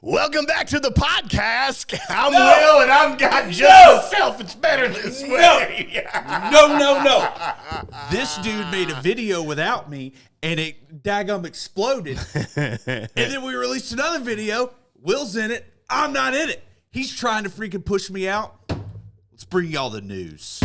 Welcome back to the podcast. I'm Will, and I've got just myself. It's better this way. No. This dude made a video without me, and it daggum exploded. And then we released another video. Will's in it. I'm not in it. He's trying to freaking push me out. Let's bring y'all the news.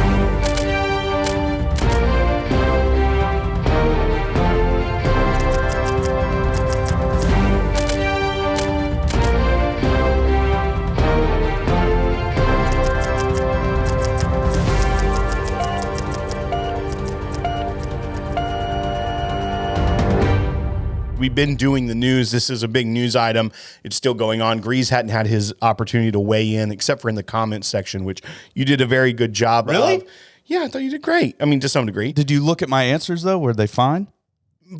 We've been doing the news. This is a big news item. It's still going on. Greeze hadn't had his opportunity to weigh in, except for in the comments section, which you did a very good job of. Yeah, I thought you did great. I mean, to some degree. Did you look at my answers, though? Were they fine?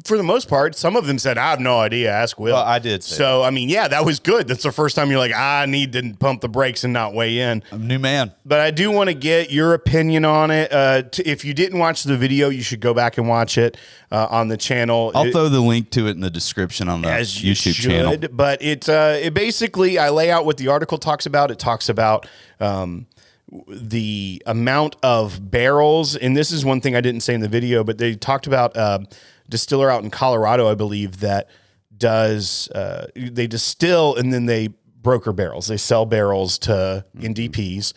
For the most part, some of them said, I have no idea. Ask Will. Well, I did say so, that. I mean, yeah, that was good. That's the first time you're like, I need to pump the brakes and not weigh in. I'm a new man. But I do want to get your opinion on it. If you didn't watch the video, you should go back and watch it on the channel. I'll throw the link to it in the description on the YouTube channel. But it basically, I lay out what the article talks about. It talks about the amount of barrels. And this is one thing I didn't say in the video, but they talked about distiller out in Colorado, I believe, that does they distill and then they broker barrels. They sell barrels to NDPs,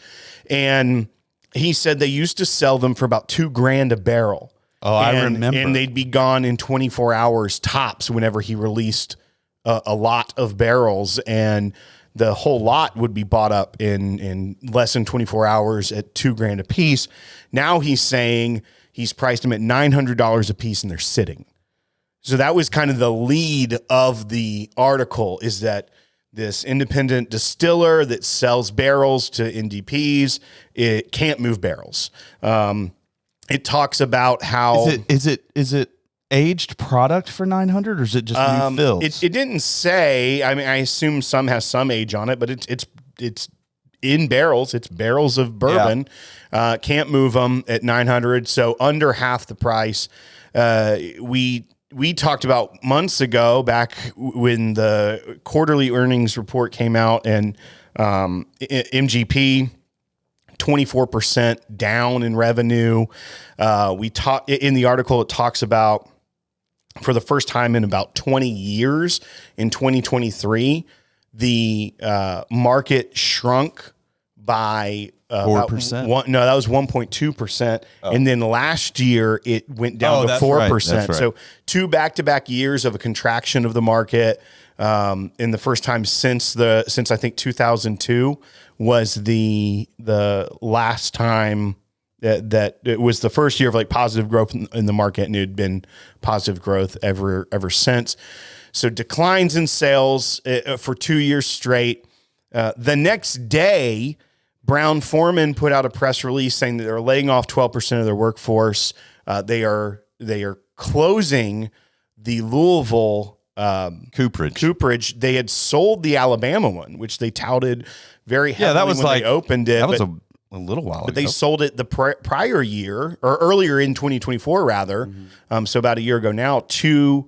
and he said they used to sell them for about $2,000 a barrel. Oh, I remember. And they'd be gone in 24 hours tops whenever he released a lot of barrels, and the whole lot would be bought up in less than 24 hours at $2,000 a piece. Now he's saying he's priced them at $900 a piece, and they're sitting. So that was kind of the lead of the article, is that this independent distiller that sells barrels to NDPs, it can't move barrels. It talks about how is it aged product for 900, or is it just new fills? It didn't say. I mean, I assume some has some age on it, but it's in barrels. It's barrels of bourbon. Yeah. Can't move them at 900, so under half the price. We talked about months ago, back when the quarterly earnings report came out, and MGP 24% down in revenue. We talk in the article. It talks about, for the first time in about 20 years, in 2023, the market shrunk by 4%. No, that was 1.2%. Oh. And then last year it went down to 4%. Right. So 2 back-to-back years of a contraction of the market. In the first time since I think 2002 was the last time that it was the first year of like positive growth in the market, and it had been positive growth ever since. So declines in sales for 2 years straight. The next day, Brown-Forman put out a press release saying that they're laying off 12% of their workforce. They are closing the Louisville cooperage. They had sold the Alabama one, which they touted very heavily that was when they opened it. That was a little while ago. But they sold it the prior year, or earlier in 2024, rather. So about a year ago now, to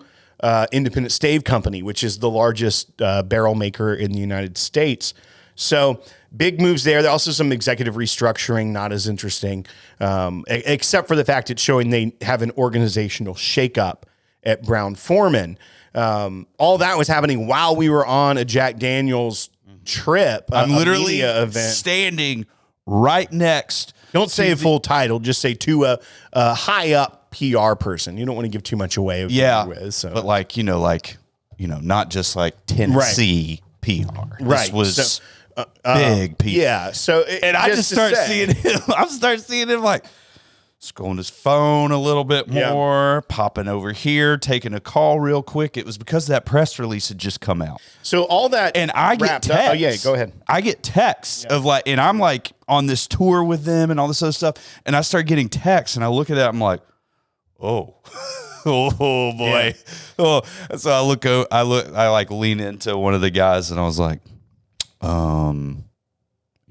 Independent Stave Company, which is the largest barrel maker in the United States. So big moves there. There also some executive restructuring, not as interesting, except for the fact it's showing they have an organizational shakeup at Brown-Forman. All that was happening while we were on a Jack Daniels trip. I'm literally event. Standing right next. Don't say a full title. Just say to a high up PR person. You don't want to give too much away. But not just like Tennessee PR. This was big PR. Yeah. So I just start seeing him. I start seeing him like scrolling his phone a little bit more, popping over here, taking a call real quick. It was because that press release had just come out. So all that, and I get texts. Oh yeah, go ahead. I get texts of like, and I'm like on this tour with them and all this other stuff, and I start getting texts, and I look at that, I'm like, oh. Oh boy. Yeah. Oh, so I like lean into one of the guys, and I was like,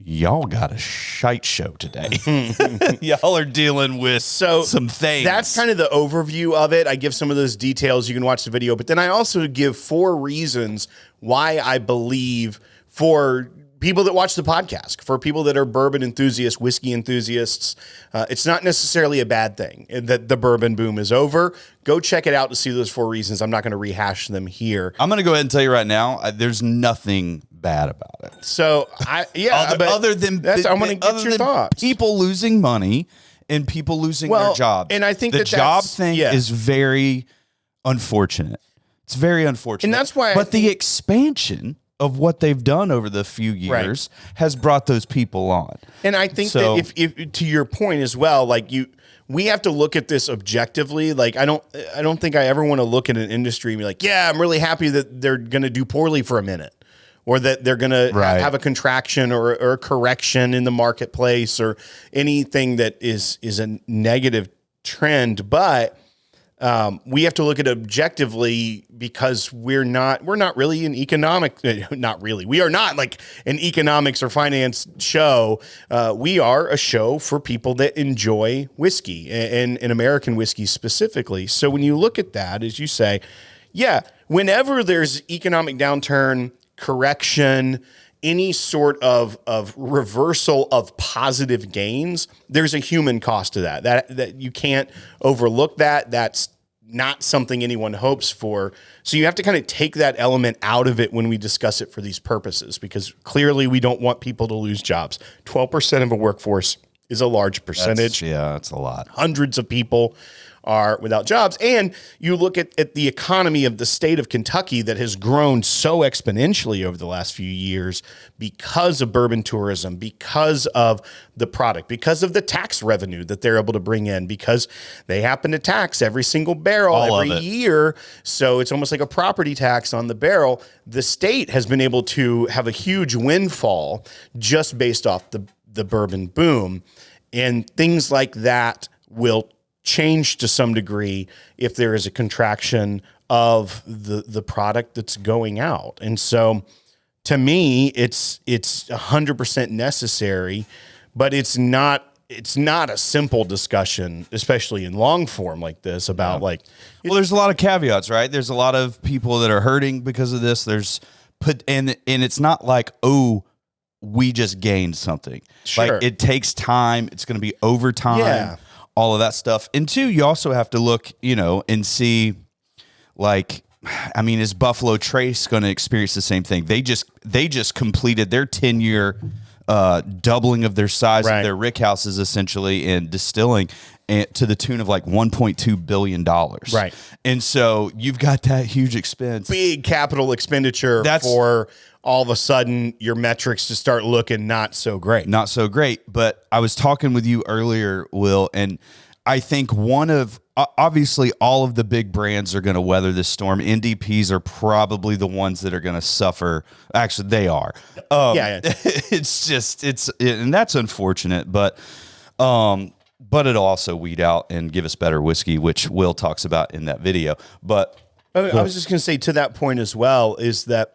y'all got a shite show today. Y'all are dealing with some things. That's kind of the overview of it. I give some of those details. You can watch the video, but then I also give 4 reasons why I believe, for people that watch the podcast, for people that are bourbon enthusiasts, whiskey enthusiasts, it's not necessarily a bad thing that the bourbon boom is over. Go check it out to see those 4 reasons. I'm not going to rehash them here. I'm going to go ahead and tell you right now, there's nothing bad about it. So other than I'm going to get your thoughts. People losing money and people losing their jobs. And I think the job thing is very unfortunate. It's very unfortunate. And that's why But the expansion of what they've done over the few years has brought those people on. And I think that if to your point as well, like we have to look at this objectively. Like I don't think I ever want to look at an industry and be like, yeah, I'm really happy that they're going to do poorly for a minute, or that they're going to have a contraction or a correction in the marketplace, or anything that is a negative trend. But we have to look at it objectively, because we're not really an economic, we are not like an economics or finance show. We are a show for people that enjoy whiskey, and American whiskey specifically. So when you look at that, as you say, whenever there's economic downturn, correction, any sort of reversal of positive gains, there's a human cost to that you can't overlook. That's not something anyone hopes for. So you have to kind of take that element out of it when we discuss it for these purposes, because clearly we don't want people to lose jobs. 12% of a workforce is a large percentage. That's a lot. Hundreds of people are without jobs. And you look at the economy of the state of Kentucky that has grown so exponentially over the last few years because of bourbon tourism, because of the product, because of the tax revenue that they're able to bring in, because they happen to tax every single barrel every year. So it's almost like a property tax on the barrel. The state has been able to have a huge windfall just based off the bourbon boom. And things like that will change to some degree if there is a contraction of the product that's going out. And so to me, it's 100% necessary, but it's not a simple discussion, especially in long form like this, about there's a lot of caveats, right? There's a lot of people that are hurting because of this. And it's not like, we just gained something. Sure. Like, it takes time. It's going to be over time. All of that stuff. And 2, you also have to look, and see, is Buffalo Trace going to experience the same thing? They just completed their 10-year doubling of their size of their rick houses, essentially, in distilling, to the tune of like $1.2 billion. Right. And so you've got that huge expense. Big capital expenditure for all of a sudden your metrics to start looking not so great. Not so great. But I was talking with you earlier, Will, and I think obviously all of the big brands are going to weather this storm. NDPs are probably the ones that are going to suffer. Actually, they are. And that's unfortunate, but it'll also weed out and give us better whiskey, which Will talks about in that video. But I was just going to say, to that point as well, is that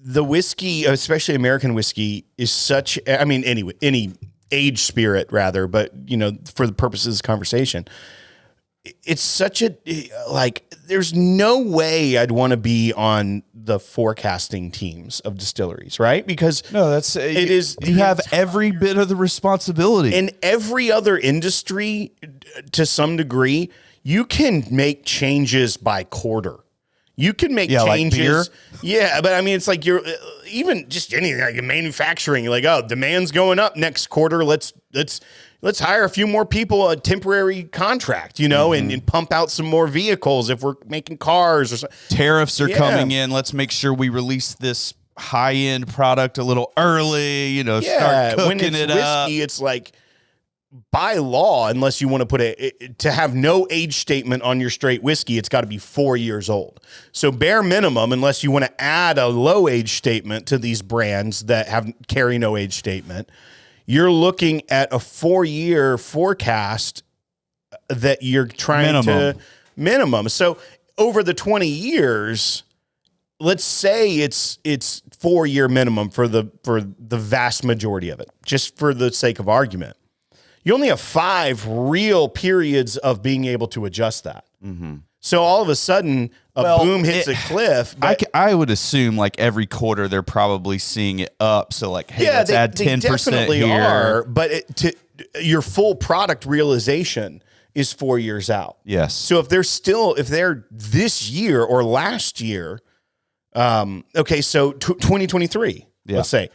the whiskey, especially American whiskey, is any aged spirit rather, but for the purposes of this conversation, it's such there's no way I'd want to be on the forecasting teams of distilleries, right? Because you have every bit of the responsibility. In every other industry, to some degree, you can make changes by quarter. You can make changes. Like beer? But it's like you're even just anything like manufacturing. You're like, demand's going up next quarter. Let's hire a few more people, a temporary contract, and pump out some more vehicles if we're making cars or something. Tariffs are coming in. Let's make sure we release this high-end product a little early, start cooking when it's it whiskey, up. It's like, by law, unless you want to put to have no age statement on your straight whiskey, it's got to be 4 years old. So bare minimum, unless you want to add a low age statement to these brands that carry no age statement, you're looking at a 4-year forecast that you're trying to minimum. So over the 20 years, let's say it's 4-year minimum for the vast majority of it, just for the sake of argument. You only have 5 real periods of being able to adjust that. Mm-hmm. So all of a sudden, boom hits a cliff. I would assume like every quarter they're probably seeing it up. So like, hey, let's add 10% definitely here. are, but your full product realization is 4 years out. Yes. So if they're this year or last year, okay, so 2023, let's say,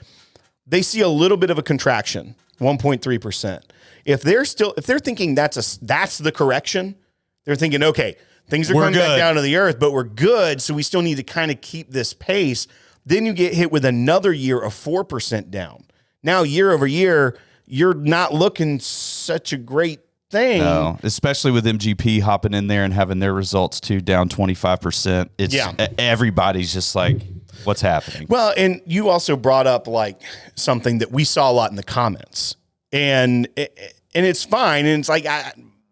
they see a little bit of a contraction, 1.3%. If they're thinking that's the correction, they're thinking, okay, things are coming back down to the earth, but we're good, so we still need to kind of keep this pace. Then you get hit with another year of 4% down. Now, year over year, you're not looking such a great thing. No, especially with MGP hopping in there and having their results too down 25%. Everybody's just like, what's happening? Well, and you also brought up like something that we saw a lot in the comments, and it's fine, and it's like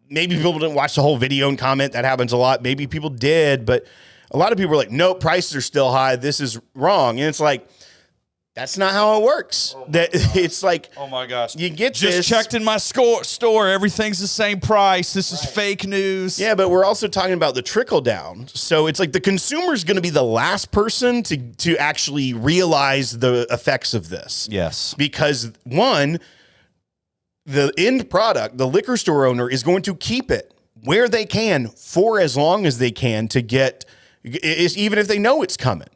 maybe people didn't watch the whole video and comment. That happens a lot. Maybe people did, but a lot of people were like, "No, prices are still high. This is wrong," and it's like, that's not how it works. It's like, oh my gosh, you get just checked in my store. Everything's the same price. This is fake news. Yeah, but we're also talking about the trickle down. So it's like the consumer's going to be the last person to actually realize the effects of this. Yes, because one, the end product, the liquor store owner is going to keep it where they can for as long as they can to get, even if they know it's coming.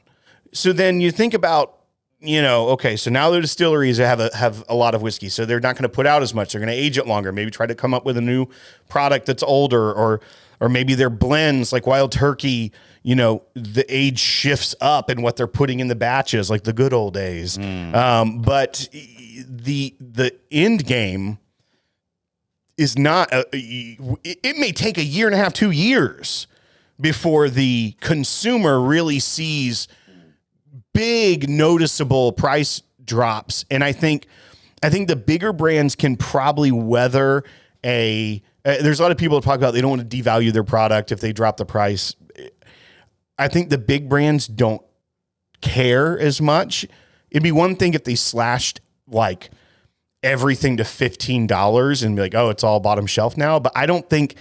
So then you think about, okay, so now the distilleries have a lot of whiskey, so they're not going to put out as much. They're going to age it longer. Maybe try to come up with a new product that's older, or maybe their blends like Wild Turkey. The age shifts up in what they're putting in the batches, like the good old days. But the end game is not. It may take a year and a half, 2 years before the consumer really sees big noticeable price drops. And I think the bigger brands can probably weather there's a lot of people that talk about they don't want to devalue their product if they drop the price. I think the big brands don't care as much. It'd be one thing if they slashed like everything to $15 and be like, oh, it's all bottom shelf now. But I don't think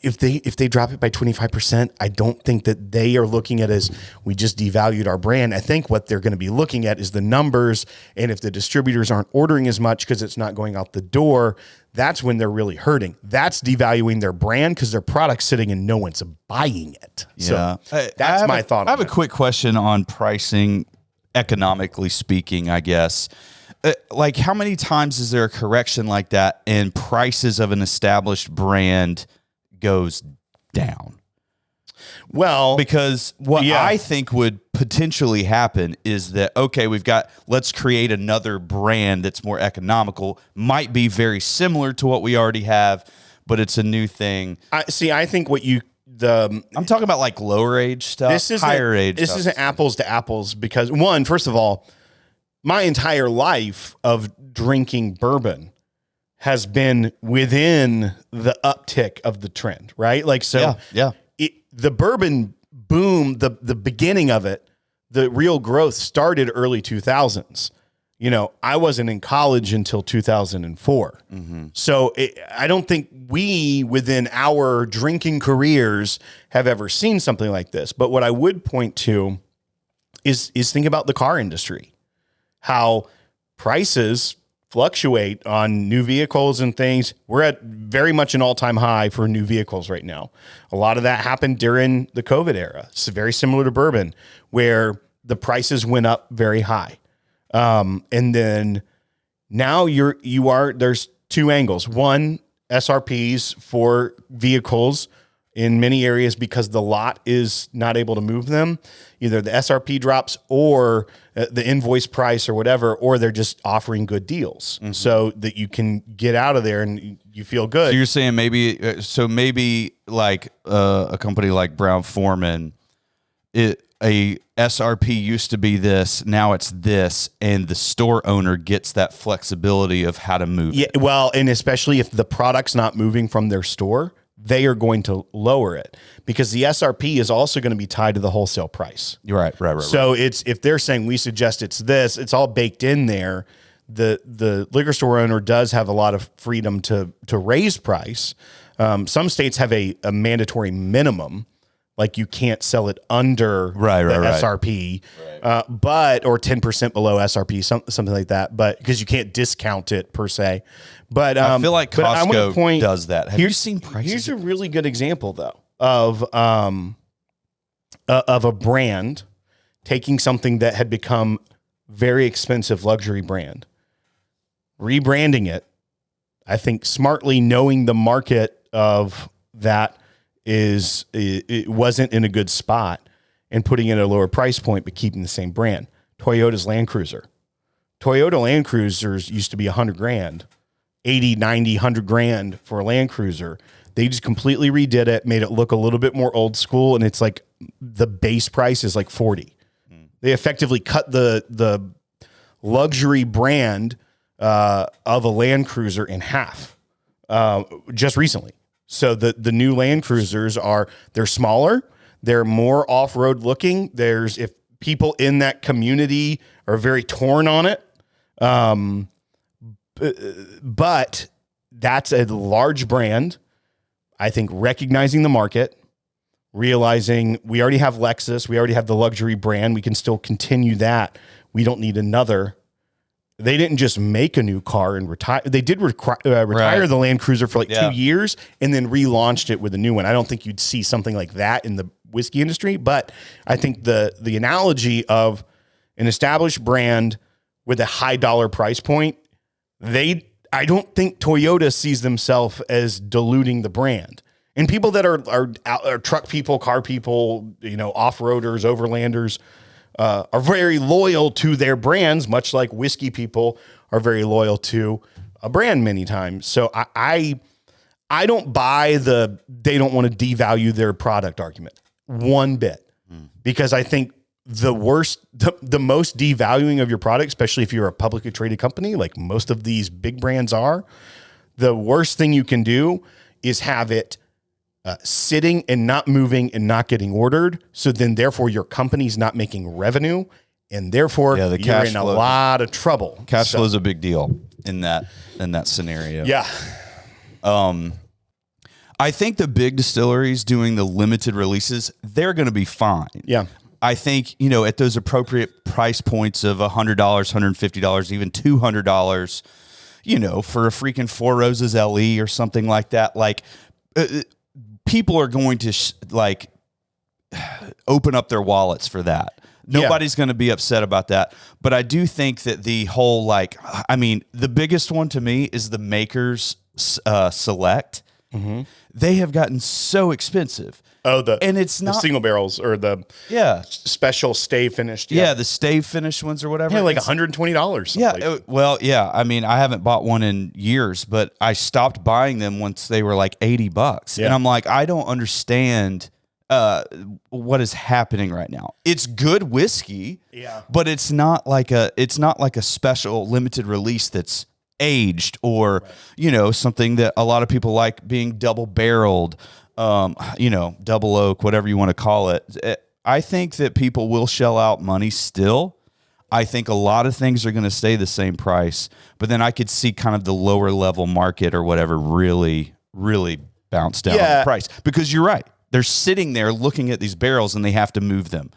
if they drop it by 25%, I don't think that they are looking at it as we just devalued our brand. I think what they're going to be looking at is the numbers. And if the distributors aren't ordering as much because it's not going out the door, that's when they're really hurting. That's devaluing their brand because their product's sitting and no one's buying it. Yeah. So that's my thought. I have a quick question on pricing, economically speaking, I guess. Like, how many times is there a correction like that and prices of an established brand goes down? Well, because what I think would potentially happen is that, okay, let's create another brand that's more economical, might be very similar to what we already have, but it's a new thing. I think I'm talking about like lower age stuff, higher age stuff. This isn't apples to apples because first of all, my entire life of drinking bourbon has been within the uptick of the trend, right? Like, so the bourbon boom, the beginning of it, the real growth started early 2000s. I wasn't in college until 2004. Mm-hmm. So I don't think we, within our drinking careers, have ever seen something like this. But what I would point to is think about the car industry, how prices fluctuate on new vehicles and things. We're at very much an all-time high for new vehicles right now. A lot of that happened during the COVID era. It's very similar to bourbon, where the prices went up very high. And then now there's two angles. One, SRPs for vehicles in many areas because the lot is not able to move them. Either the SRP drops or the invoice price or whatever, or they're just offering good deals so that you can get out of there and you feel good. So you're saying maybe like a company like Brown-Forman, a SRP used to be this, now it's this, and the store owner gets that flexibility of how to move it. Well, and especially if the product's not moving from their store, they are going to lower it because the SRP is also going to be tied to the wholesale price. Right. So it's if they're saying we suggest it's this, it's all baked in there. The liquor store owner does have a lot of freedom to raise price. Some states have a mandatory minimum, like you can't sell it under the SRP, but or 10% below SRP, something like that. But because you can't discount it per se. But I feel like Costco does that. Have you seen prices? Here's a really good example though of a brand taking something that had become very expensive luxury brand, rebranding it. I think smartly, knowing the market of that it wasn't in a good spot, and putting it at a lower price point, but keeping the same brand. Toyota's Land Cruiser. Toyota Land Cruisers used to be $100,000, 80, 90, 100 grand for a Land Cruiser. They just completely redid it, made it look a little bit more old school, and it's like the base price is like 40. They effectively cut the luxury brand of a Land Cruiser in half just recently. So the new Land Cruisers they're smaller, they're more off-road looking. If people in that community are very torn on it, but that's a large brand. I think recognizing the market, realizing we already have Lexus, we already have the luxury brand, we can still continue that. We don't need another. They didn't just make a new car and retire. They did retire the Land Cruiser for 2 years and then relaunched it with a new one. I don't think you'd see something like that in the whiskey industry, but I think the analogy of an established brand with a high dollar price point, I don't think Toyota sees themselves as diluting the brand. And people that are truck people, car people, off-roaders, overlanders, are very loyal to their brands, much like whiskey people are very loyal to a brand many times. So I don't buy they don't want to devalue their product argument one bit, because I think the most devaluing of your product, especially if you're a publicly traded company, like most of these big brands are, the worst thing you can do is have it sitting and not moving and not getting ordered. So then therefore your company's not making revenue, and therefore you're in a lot of trouble. Cash flow is a big deal in that scenario. Yeah. I think the big distilleries doing the limited releases, they're going to be fine. Yeah. I think, at those appropriate price points of $100, $150, even $200, for a freaking Four Roses LE or something like that, people are going to open up their wallets for that. Nobody's going to be upset about that. But I do think that the whole, the biggest one to me is the Makers Select. Mm-hmm. They have gotten so expensive. Oh, and it's not the single barrels or the special stay finished. Yeah, the stay finished ones or whatever. Yeah, like $120. Yeah. I mean, I haven't bought one in years, but I stopped buying them once they were like $80. Yeah. And I'm like, I don't understand what is happening right now. It's good whiskey, but it's not like a special limited release that's aged or something that a lot of people like being double barreled. Double oak, whatever you want to call it. I think that people will shell out money still. I think a lot of things are going to stay the same price, but then I could see kind of the lower level market or whatever really, really bounce down on the price, because you're right. They're sitting there looking at these barrels and they have to move them.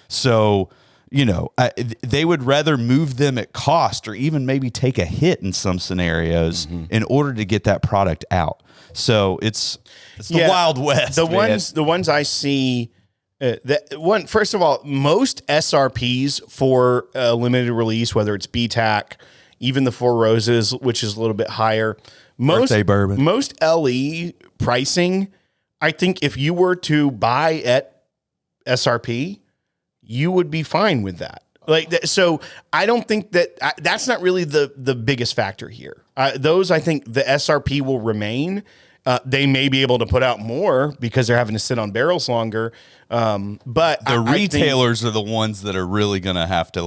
So, they would rather move them at cost or even maybe take a hit in some scenarios in order to get that product out. So it's the Wild West. The ones I see, first of all, most SRPs for a limited release, whether it's BTAC, even the Four Roses, which is a little bit higher, Birthday bourbon, most LE pricing, I think if you were to buy at SRP, you would be fine with that. So I don't think that's not really the biggest factor here. Those, I think the SRP will remain. They may be able to put out more because they're having to sit on barrels longer. But the retailers are the ones that are really going to have to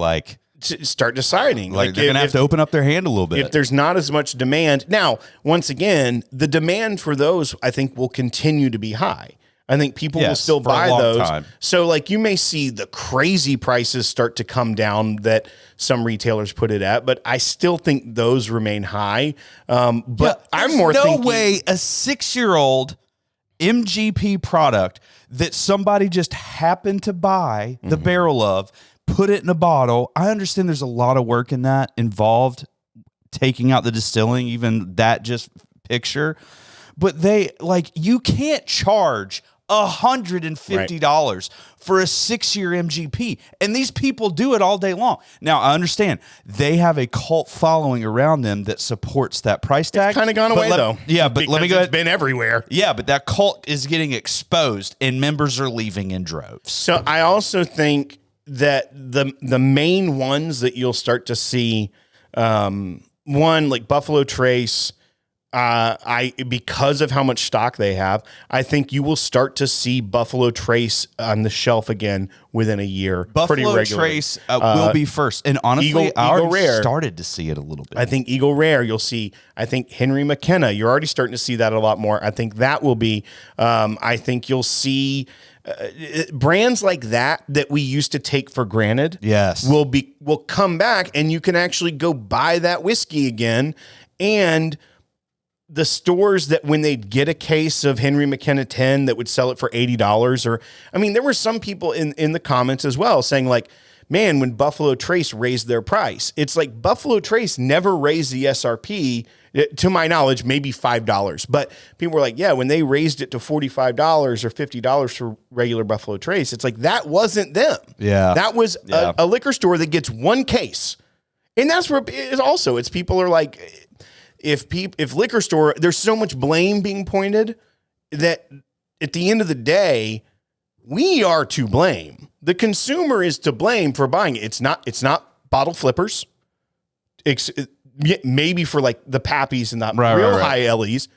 to start deciding. Like they're going to have to open up their hand a little bit. If there's not as much demand. Now, once again, the demand for those, I think, will continue to be high. I think people will still buy those. Time. So like you may see the crazy prices start to come down that some retailers put it at, but I still think those remain high. But I'm more thinking. No way a 6-year-old MGP product that somebody just happened to buy the barrel of, put it in a bottle. I understand there's a lot of work in that involved, taking out the distilling, even that just picture. But you can't charge $150 for a 6-year MGP. And these people do it all day long. Now, I understand they have a cult following around them that supports that price tag. It's kind of gone away, though. Yeah, but let me go ahead. It's been everywhere. Yeah, but that cult is getting exposed and members are leaving in droves. So I also think that the main ones that you'll start to see, one like Buffalo Trace, because of how much stock they have, I think you will start to see Buffalo Trace on the shelf again within a year. Buffalo Trace will be first, and honestly, I already started to see it a little bit. I think Eagle Rare, you'll see. I think Henry McKenna, you're already starting to see that a lot more. I think that will be. I think you'll see. Brands like that we used to take for granted, will come back, and you can actually go buy that whiskey again. And the stores that when they get a case of Henry McKenna 10 that would sell it for $80, there were some people in the comments as well saying like, man, when Buffalo Trace raised their price, it's like Buffalo Trace never raised the SRP, to my knowledge, maybe $5. But people were like, yeah, when they raised it to $45 or $50 for regular Buffalo Trace, it's like, that wasn't them. Yeah. That was a liquor store that gets one case. And that's where it's people are like, if liquor store, there's so much blame being pointed that at the end of the day, we are to blame. The consumer is to blame for buying it. It's not bottle flippers. Maybe for like the Pappies and the high LEs,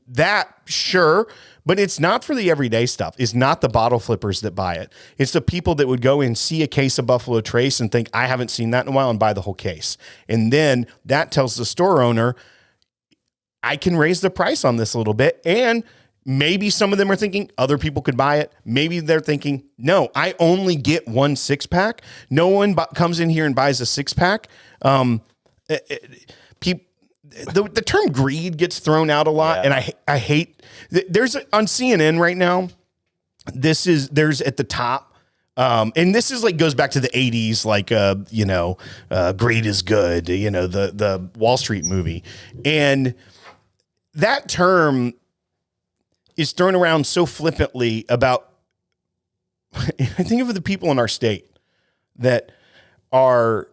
that sure, but it's not for the everyday stuff. It's not the bottle flippers that buy it. It's the people that would go and see a case of Buffalo Trace and think, I haven't seen that in a while, and buy the whole case. And then that tells the store owner, I can raise the price on this a little bit. And maybe some of them are thinking other people could buy it. Maybe they're thinking, no, I only get one 6-pack. No one comes in here and buys a 6-pack. The term greed gets thrown out a lot. And I hate, there's on CNN right now. There's at the top. And this is like, goes back to the 80s, like, greed is good, the Wall Street movie. And that term is thrown around so flippantly about, I think of the people in our state that are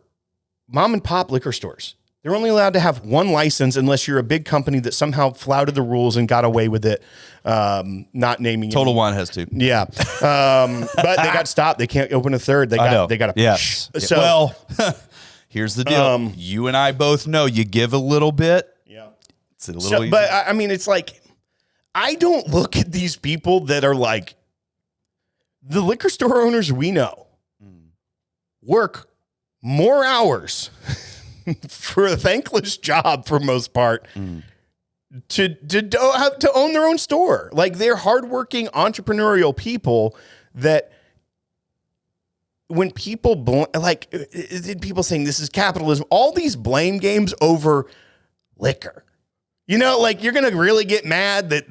mom and pop liquor stores. They're only allowed to have one license unless you're a big company that somehow flouted the rules and got away with it. Not naming Total Wine has to. Yeah. But they got stopped. They can't open a third. They got to. Yes. So, well, here's the deal. You and I both know you give a little bit. Yeah. It's a little easy. But it's like, I don't look at these people that are like the liquor store owners we know work more hours for a thankless job for most part to own their own store. Like, they're hardworking entrepreneurial people that when people people saying this is capitalism, all these blame games over liquor. You're going to really get mad that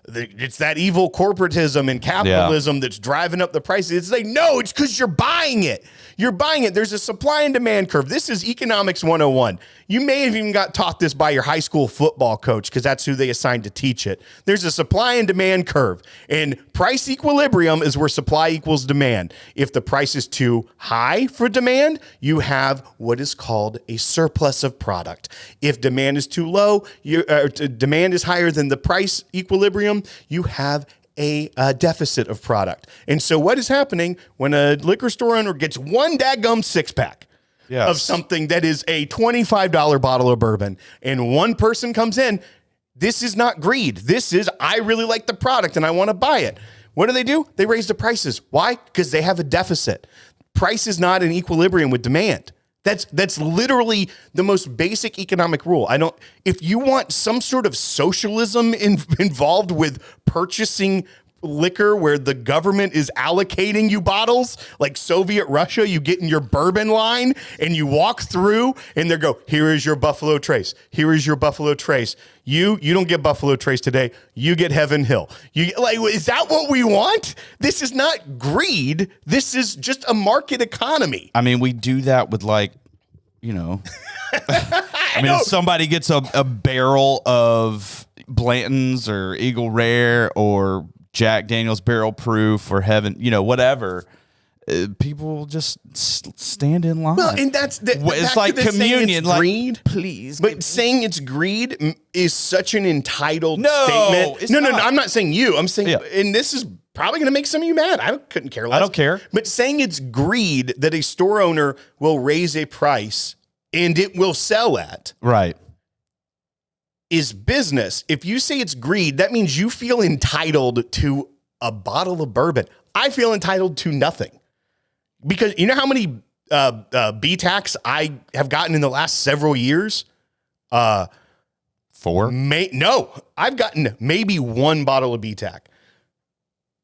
it's that evil corporatism and capitalism that's driving up the prices. It's like, no, it's because you're buying it. You're buying it. There's a supply and demand curve. This is economics 101. You may have even got taught this by your high school football coach because that's who they assigned to teach it. There's a supply and demand curve, and price equilibrium is where supply equals demand. If the price is too high for demand, you have what is called a surplus of product. If demand is too low, demand is higher than the price equilibrium, you have a deficit of product. And so what is happening when a liquor store owner gets one daggum 6-pack of something that is a $25 bottle of bourbon, and one person comes in, this is not greed. This is, I really like the product and I want to buy it. What do? They raise the prices. Why? Because they have a deficit. Price is not in equilibrium with demand. That's literally the most basic economic rule. If you want some sort of socialism involved with purchasing liquor where the government is allocating you bottles like Soviet Russia, you get in your bourbon line and you walk through and they go, here is your Buffalo Trace. Here is your Buffalo Trace. You don't get Buffalo Trace today. You get Heaven Hill. Is that what we want? This is not greed. This is just a market economy. I mean, we do that with I mean, if somebody gets a barrel of Blanton's or Eagle Rare or Jack Daniel's Barrel Proof or Heaven, whatever, people just stand in line. Well, and it's like communion. It's greed, please. But saying it's greed is such an entitled statement. No, not. I'm not saying you. I'm saying, and this is probably going to make some of you mad. I couldn't care less. I don't care. But saying it's greed that a store owner will raise a price and it will sell at. Right. Is business. If you say it's greed, that means you feel entitled to a bottle of bourbon. I feel entitled to nothing. Because you know how many B-Tacs I have gotten in the last several years? 4? No, I've gotten maybe one bottle of B-Tac.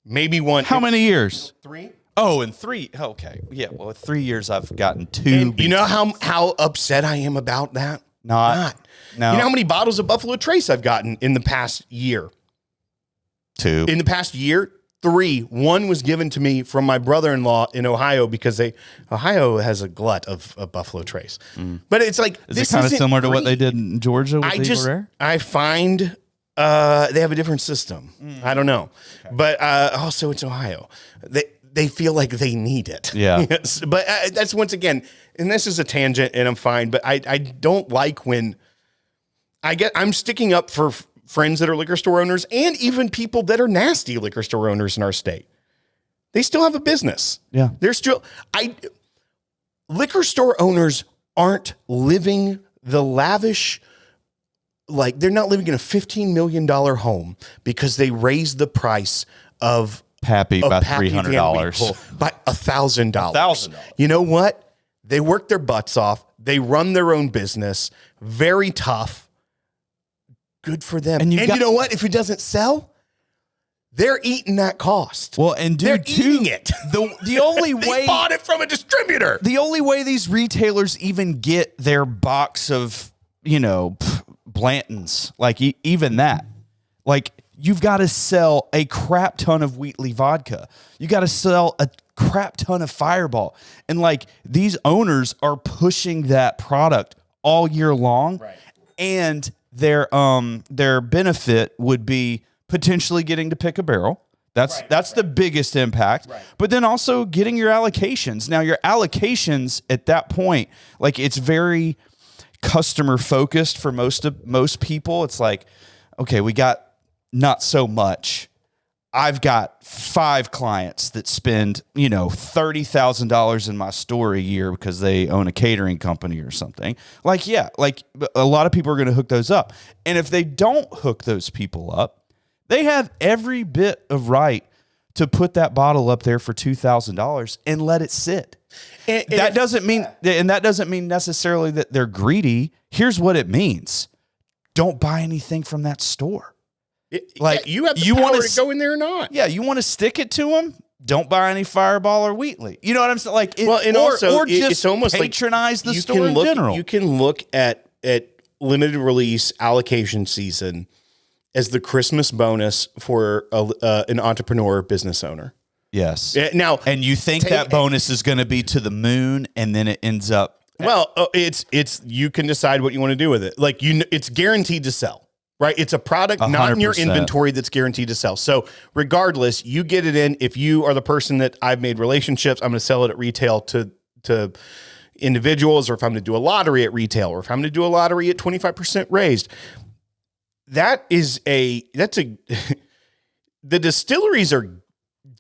Maybe one. How many years? 3. Oh, in 3. Okay. Yeah, well, 3 years I've gotten 2. And you know how upset I am about that? Not. No. You know how many bottles of Buffalo Trace I've gotten in the past year? 2. In the past year, 3. 1 was given to me from my brother-in-law in Ohio because Ohio has a glut of Buffalo Trace. But it's like, Is it kind of similar to what they did in Georgia with Eagle Rare? I find they have a different system. I don't know. Okay. But also it's Ohio. They feel like they need it. Yeah. Yes. But that's once again, and this is a tangent and I'm fine, but I don't like when I'm sticking up for friends that are liquor store owners and even people that are nasty liquor store owners in our state. They still have a business. Yeah. They're still, liquor store owners aren't living the lavish, like they're not living in a $15 million home because they raised the price of Pappy by $300. By $1,000. $1,000. You know what? They work their butts off. They run their own business. Very tough. Good for them. And you know what? If it doesn't sell, they're eating that cost. Well, and they're eating it. The only way they bought it from a distributor. The only way these retailers even get their box of, Blanton's, like even that, like you've got to sell a crap ton of Wheatley vodka. You got to sell a crap ton of Fireball. And like these owners are pushing that product all year long. Right. And their benefit would be potentially getting to pick a barrel. That's the biggest impact. Right. But then also getting your allocations. Now your allocations at that point, like it's very customer focused for most people. It's like, okay, we got not so much. I've got 5 clients that spend, $30,000 in my store a year because they own a catering company or something. Like, yeah, like a lot of people are going to hook those up. And if they don't hook those people up, they have every bit of right to put that bottle up there for $2,000 and let it sit. And that doesn't mean necessarily that they're greedy. Here's what it means. Don't buy anything from that store. You have the power to go in there or not. Yeah, you want to stick it to them? Don't buy any Fireball or Wheatley. You know what I'm saying? Like, it's almost patronize like the store in general. You can look at limited release allocation season as the Christmas bonus for an entrepreneur business owner. Yes. Now, and you think that bonus is going to be to the moon, and then it ends up. Well, it's you can decide what you want to do with it. Like it's guaranteed to sell. Right? It's a product 100%. Not in your inventory that's guaranteed to sell. So regardless, you get it in. If you are the person that I've made relationships, I'm going to sell it at retail to individuals, or if I'm going to do a lottery at retail, or if I'm going to do a lottery at 25% raised. The distilleries are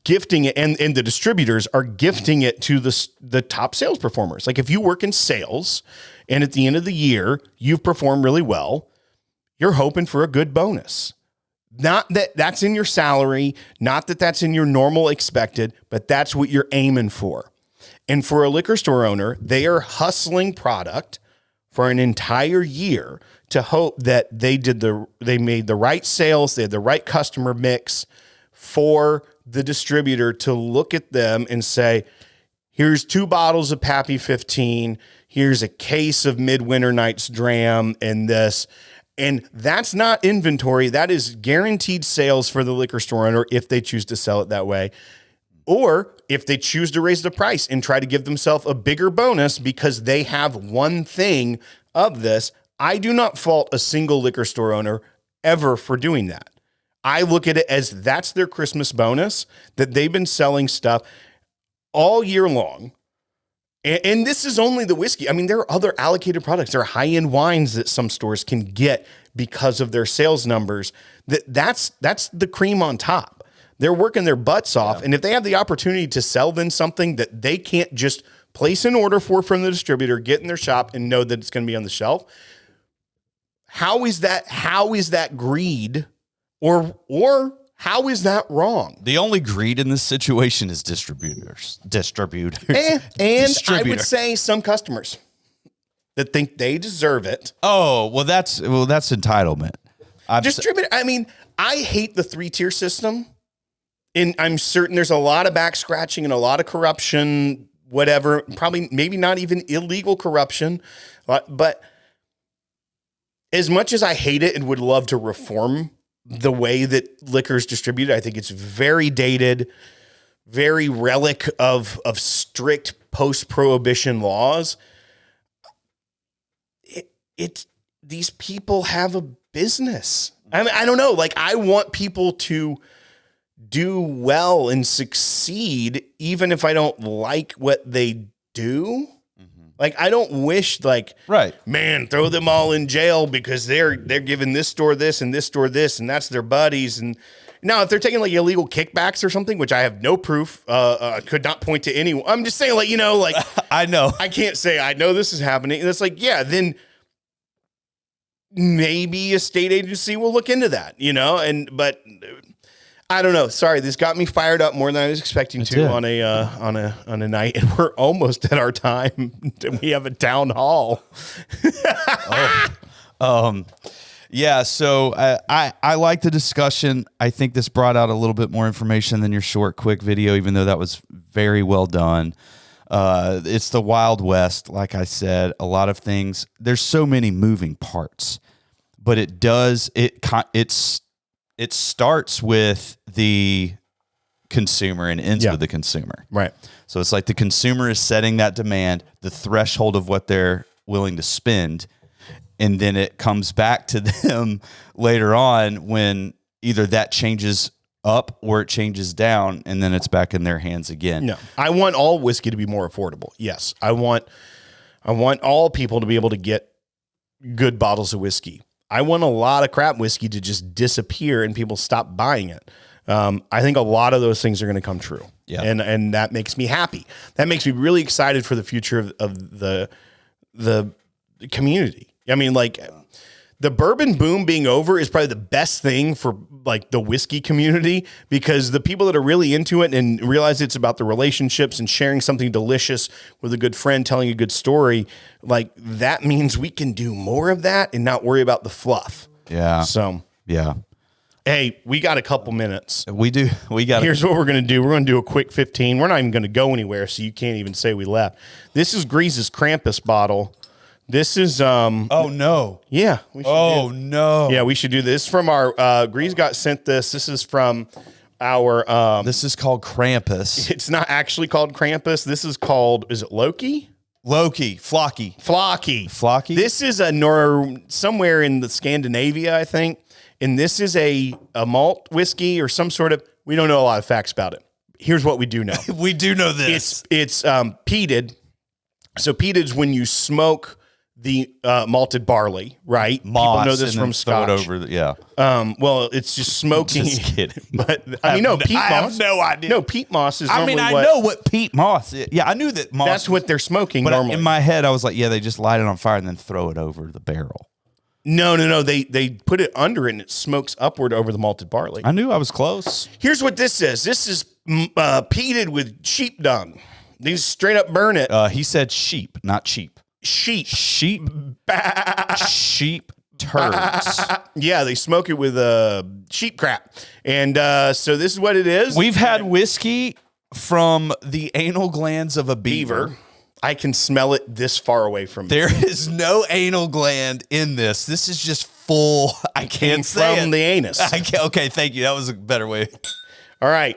gifting it, and the distributors are gifting it to the top sales performers. Like if you work in sales and at the end of the year, you've performed really well, you're hoping for a good bonus. Not that that's in your salary, not that that's in your normal expected, but that's what you're aiming for. And for a liquor store owner, they are hustling product for an entire year to hope that they made the right sales, they had the right customer mix for the distributor to look at them and say, here's 2 bottles of Pappy 15, here's a case of Midwinter Nights Dram and this. And that's not inventory. That is guaranteed sales for the liquor store owner if they choose to sell it that way. Or if they choose to raise the price and try to give themselves a bigger bonus because they have one thing of this. I do not fault a single liquor store owner ever for doing that. I look at it as that's their Christmas bonus, that they've been selling stuff all year long. And this is only the whiskey. I mean, there are other allocated products. There are high-end wines that some stores can get because of their sales numbers. That's the cream on top. They're working their butts off. Yeah. And if they have the opportunity to sell them something that they can't just place an order for from the distributor, get in their shop and know that it's going to be on the shelf, how is that greed or how is that wrong? The only greed in this situation is distributors. And I would say some customers that think they deserve it. Oh, well, that's entitlement. Distributor. I mean, I hate the 3-tier system, and I'm certain there's a lot of back scratching and a lot of corruption, whatever. Probably, maybe not even illegal corruption, but as much as I hate it and would love to reform the way that liquor is distributed, I think it's very dated, very relic of strict post-prohibition laws. These people have a business. I mean, I don't know. Like, I want people to do well and succeed, even if I don't like what they do. Like, I don't wish, like, right, man, throw them all in jail because they're giving this store this and this store this, and that's their buddies. And now, if they're taking like illegal kickbacks or something, which I have no proof, could not point to anyone. I'm just saying, like, you know, like I know I can't say I know this is happening. And it's like, yeah, then maybe a state agency will look into that, you know. But I don't know. Sorry, this got me fired up more than I was expecting to on a night, and we're almost at our time. We have a town hall. Yeah. So I like the discussion. I think this brought out a little bit more information than your short, quick video, even though that was very well done. It's the Wild West, like I said. A lot of things. There's so many moving parts, but it starts with the consumer and ends with the consumer. Right. So it's like the consumer is setting that demand, the threshold of what they're willing to spend, and then it comes back to them later on when either that changes up or it changes down, and then it's back in their hands again. No. I want all whiskey to be more affordable. Yes. I want all people to be able to get good bottles of whiskey. I want a lot of crap whiskey to just disappear and people stop buying it. I think a lot of those things are going to come true. Yeah. And that makes me happy. That makes me really excited for the future of the community. I mean, like, the bourbon boom being over is probably the best thing for like the whiskey community, because the people that are really into it and realize it's about the relationships and sharing something delicious with a good friend, telling a good story, like, that means we can do more of that and not worry about the fluff. Yeah. So, yeah. Hey, we got a couple minutes. We do. Here's what we're going to do. We're going to do a quick 15. We're not even going to go anywhere, so you can't even say we left. This is Grease's Krampus bottle. This is oh no. Yeah. No. Yeah, we should do this. From our Grease got sent this. This is from our this is called Krampus. It's not actually called Krampus. This is called, is it Loki? Flocky. This is somewhere in the Scandinavia, I think. And this is a malt whiskey or some sort of, we don't know a lot of facts about it. Here's what we do know. We do know this. It's peated. So peated is when you smoke the malted barley, right? Moss, people know this from Scotch. Well, it's just smoking. Just kidding. But I mean, no, peat moss. I have no idea. No, peat moss is normally I know what peat moss is. Yeah, I knew that moss. That's what they're smoking normally. In my head, I was like, yeah, they just light it on fire and then throw it over the barrel. No. They put it under it and it smokes upward over the malted barley. I knew I was close. Here's what this is. This is peated with sheep dung. They straight up burn it. He said sheep, not cheap. Sheep. Sheep. Sheep turds. Yeah, they smoke it with sheep crap. And so this is what it is. We've had whiskey from the anal glands of a beaver. I can smell it this far away from me. There is no anal gland in this. This is just full. I can't say from it. the anus. Okay, thank you. That was a better way. All right.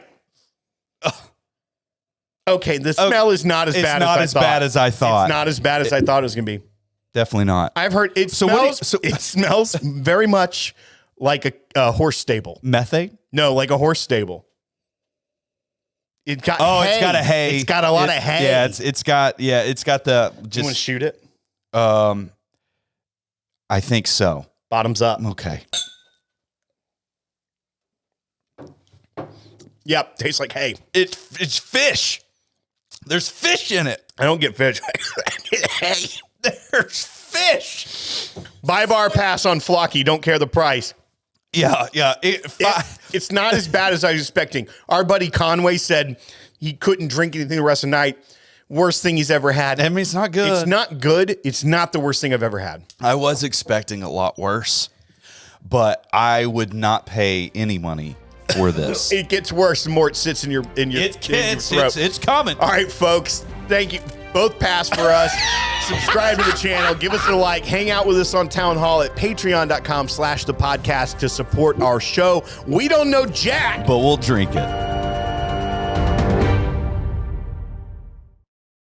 Okay, the smell is not as bad as I thought. It's not as bad as I thought. It's not as bad as I thought it was going to be. Definitely not. I've heard it smells. It smells very much like a horse stable. Methane? No, like a horse stable. It got hay. It's got a hay. It's got a lot of hay. Yeah, it's got the just. You want to shoot it? I think so. Bottoms up. Okay. Yep, tastes like hay. It's fish. There's fish in it. I don't get fish. Hey, there's fish. Buy bar pass on Flocky. Don't care the price. Yeah. It's not as bad as I was expecting. Our buddy Conway said he couldn't drink anything the rest of the night. Worst thing he's ever had. I mean, it's not good. It's not good. It's not the worst thing I've ever had. I was expecting a lot worse, but I would not pay any money for this. It gets worse the more it sits in your throat. It's coming. All right, folks. Thank you. Both pass for us. Subscribe to the channel. Give us a like. Hang out with us on Town Hall at patreon.com/thepodcast to support our show. We don't know jack, but we'll drink it.